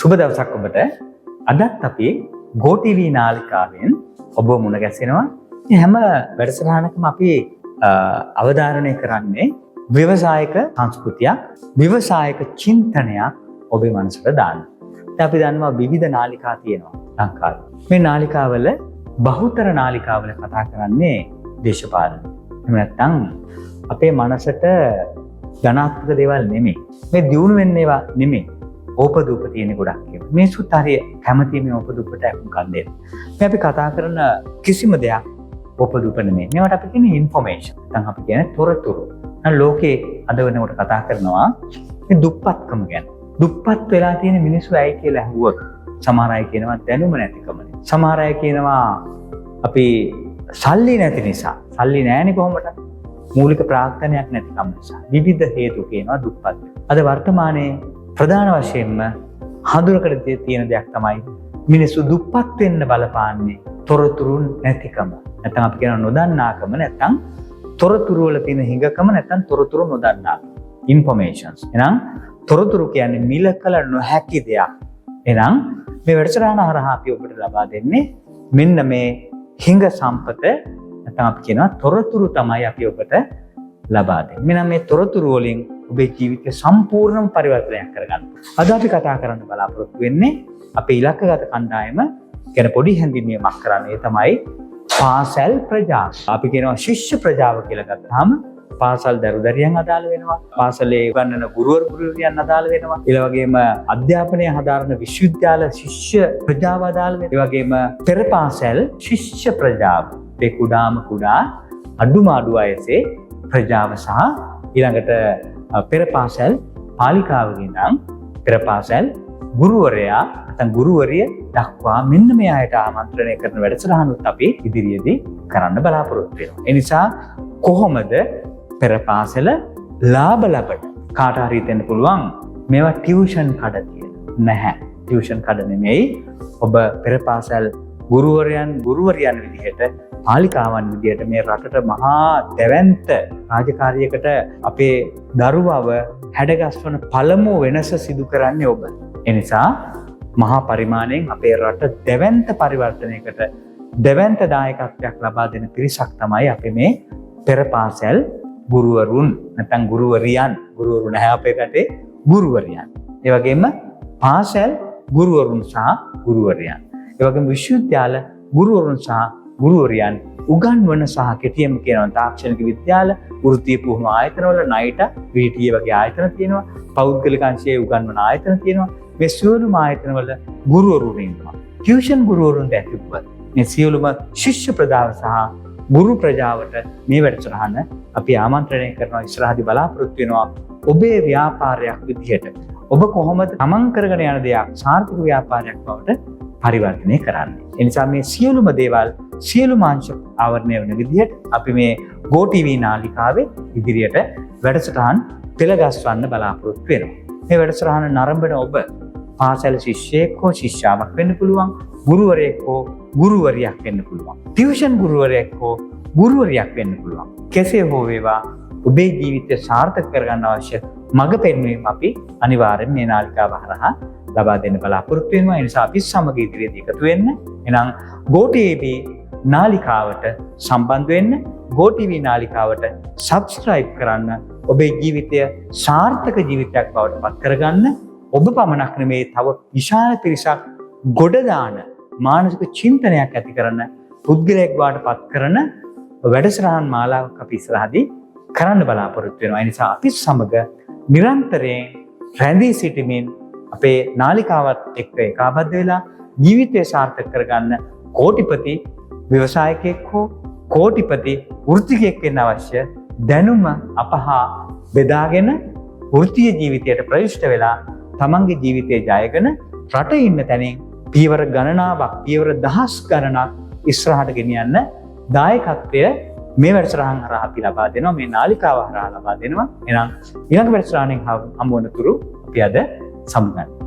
සුබ දවසක් ඔබට. අදත් අපි Go TV නාලිකාවෙන් ඔබ මුණ ගැසෙනවා. මේ හැම වැඩසටහනකම අපි අවධාරණය කරන්නේ ව්‍යවසායික සංස්කෘතියක්, ව්‍යවසායික චින්තනයක් ඔබේ මනසට දාන්න. දැන් අපි දන්නවා විවිධ නාලිකා තියෙනවා ලංකාවේ. මේ නාලිකාවල බහුතර නාලිකාවල කතා කරන්නේ දේශපාලන. එහෙම නැත්නම් අපේ මනසට ධනාත්මක දේවල් නෙමෙයි. මේ දියුණු වෙන්නේ ඒවා නෙමෙයි. ඕපදූප තියෙන ගොඩක් ඒවා. මිනිස්සුත් හරිය කැමති මේ ඕපදූපට අකුම්කම් දෙන්න. මේ අපි කතා කරන කිසිම දෙයක් ඕපදූප නෙමෙයි. මේවට අපි කියන්නේ ইনফরমේෂන්. නැත්නම් අපි කියන්නේ තොරතුරු. දැන් ලෝකේ අද වෙනකොට කතා කරනවා මේ දුප්පත්කම ගැන. දුප්පත් වෙලා තියෙන මිනිස්සු ඇයි කියලා අහුවොත් සමහර අය කියනවා දැනුම නැතිකමනේ. සමහර අය කියනවා අපි සල්ලි නැති නිසා. සල්ලි නැහැනේ කොහොමද? මූලික ප්‍රාර්ථනයක් නැතිකම නිසා. විවිධ හේතු කියනවා දුප්පත්. අද වර්තමානයේ ප්‍රධාන වශයෙන්ම හඳුනකට තියෙන දෙයක් තමයි මිනිස්සු දුප්පත් වෙන්න බලපාන්නේ තොරතුරු නැතිකම. නැත්නම් අපි කියන නොදන්නාකම, නැත්නම් තොරතුරු වල තියෙන හිඟකම, නැත්නම් තොරතුරු නොදන්නාකම. ඉන්ෆර්මේෂන්ස්. එහෙනම් තොරතුරු කියන්නේ මිලකල නොහැකි දෙයක්. එහෙනම් මේ වැඩසටහන හරහා අපි ඔබට ලබා දෙන්නේ මෙන්න මේ හිඟ සම්පත, නැත්නම් අපි කියනවා තොරතුරු තමයි අපි ඔබට ලබා දෙන්නේ. මෙන්න මේ තොරතුරු වලින් ඔබේ ජීවිතය සම්පූර්ණම පරිවර්තනයක් කරගන්න. අද අපි කතා කරන්න බලාපොරොත්තු වෙන්නේ අපේ ඉලක්කගත කණ්ඩායම ගැන පොඩි හැඳින්වීමක් කරන්නේ තමයි පාසල් ප්‍රජාව. අපි කියනවා ශිෂ්‍ය ප්‍රජාව කියලා ගත්තාම පාසල් දරුදරියන් අදාළ වෙනවා. පාසලේ උගන්වන ගුරුවරු ගුරුවරියන් අදාළ වෙනවා. ඒ වගේම අධ්‍යාපනය හදාරන විශ්වවිද්‍යාල ශිෂ්‍ය ප්‍රජාව අදාළ වෙනවා. ඒ වගේම පෙර පාසල් ශිෂ්‍ය ප්‍රජාව. ඒ කුඩාම කුඩා අඩුම අඩු වයසේ ප්‍රජාව සහ ඊළඟට පෙර පාසල් පාලිකාවකින් නම් පෙර පාසල් ගුරුවරයා නැත්නම් ගුරුවරිය දක්වා මෙන්න මේ අයට ආමන්ත්‍රණය කරන වැඩසටහනුත් අපි ඉදිරියේදී කරන්න බලාපොරොත්තු වෙනවා. ඒ නිසා කොහොමද පෙර පාසල ලාභ ලබන්න කාට හරි හිතෙන්න පුළුවන් මේවා ටියුෂන් කඩ කියලා. නැහැ. ටියුෂන් කඩ නෙමෙයි. ඔබ පෙර පාසල් ගුරුවරියන් විදිහට පාලිකාවන් විදිහට මේ රටට මහා දැවැන්ත රාජකාරියකට අපේ දරුවව හැඩගස්වන පළමු වෙනස සිදු කරන්නේ ඔබ. ඒ නිසා මහා පරිමාණයෙන් අපේ රට දැවැන්ත පරිවර්තනයකට දැවැන්ත දායකත්වයක් ලබා දෙන පිරිසක් තමයි අපි මේ පෙර පාසල් ගුරුවරුන් නැත්නම් ගුරුවරියන්. ගුරුවරු නැහැ අපේ රටේ, ගුරුවරියන්. ඒ වගේම පාසල් ගුරුවරුන් සහ ගුරුවරියන්. ඒ වගේම විශ්වවිද්‍යාල ගුරුවරුන් සහ ගුරුවරියන් උගන්වන සහ කෙටියෙන් කියනවා තාක්ෂණික විද්‍යාල, වෘත්තීය පුහුණු ආයතනවල NITA, VTA වගේ ආයතන තියෙනවා. පෞද්ගලික අංශයේ උගන්වන ආයතන තියෙනවා. මේ සියලුම ආයතනවල ගුරුවරුන් ඉන්නවා. ටියුෂන් ගුරුවරුන් දැක්වුවත් මේ සියලුම ශිෂ්‍ය ප්‍රජාව සහ ගුරු ප්‍රජාවට මේ වැඩසටහන අපි ආමන්ත්‍රණය කරනවා. ඉස්සරහදී බලාපොරොත්තු වෙනවා ඔබේ ව්‍යාපාරයක් විදිහට ඔබ කොහොමද තමන් කරගෙන යන දෙයක් සාර්ථක ව්‍යාපාරයක් බවට පරිවර්තනය කරන්නේ. ඒ නිසා මේ සියලුම දේවල් සියලුම අංශ ආවරණය වෙන විදිහට අපි මේ Go TV නාලිකාවේ ඉදිරියට වැඩසටහන් පෙළගස්වන්න බලාපොරොත්තු වෙනවා. මේ වැඩසටහන නරඹන ඔබ පාසල් ශිෂ්‍යයෙක් හෝ ශිෂ්‍යාවක් වෙන්න පුළුවන්, ගුරුවරයෙක් හෝ ගුරුවරියක් වෙන්න පුළුවන්, ටියුෂන් ගුරුවරයෙක් හෝ ගුරුවරියක් වෙන්න පුළුවන්. කෙසේ හෝ වේවා ඔබේ ජීවිතය සාර්ථක කරගන්න අවශ්‍ය මඟ පෙන්වීම අපි අනිවාර්යෙන් මේ නාලිකාව හරහා ලබා දෙන්න බලාපොරොත්තු වෙනවා. ඒ නිසා අපි සමග ඉදිරියේදී එකතු වෙන්න. එහෙනම් Go TV නාලිකාවට සම්බන්ධ වෙන්න, Go TV නාලිකාවට subscribe කරන්න. ඔබේ ජීවිතය සාර්ථක ජීවිතයක් බවට පත් කරගන්න. ඔබ පමණක් නෙමේ තව විශාල පිරිසක් ගොඩ දාන මානසික චින්තනයක් ඇති කරන පුද්ගලයෙක් බවට පත් කරන වැඩසටහන් මාලාවක් අපි ඉස්සරහදී කරන්න බලාපොරොත්තු වෙනවා. ඒ නිසා අපි සමග නිරන්තරයෙන් රැඳී සිටමින් අපේ නාලිකාවත් එක්ක ඒකාබද්ධ වෙලා ජීවිතය සාර්ථක කරගන්න කෝටිපති ව්‍යවසායකයෙක් හෝ කෝටිපති වෘත්තිකයෙක් වෙන්න අවශ්‍ය දැනුම අපහා බෙදාගෙන වෘත්තීය ජීවිතයට ප්‍රවිෂ්ඨ වෙලා තමන්ගේ ජීවිතය ජයගෙන රට ඉන්න තැනින් පියවර ගණනාවක්, පියවර දහස් ගණනක් ඉස්සරහට ගෙනියන්න දායකත්වය මේ වැඩසටහන් හරහා අපි ලබා දෙනවා. මේ නාලිකාව හරහා ලබා දෙනවා. එහෙනම් ඊළඟ වැඩසටහනෙන් හමු වන තුරු අපි අද සමුගන්නවා.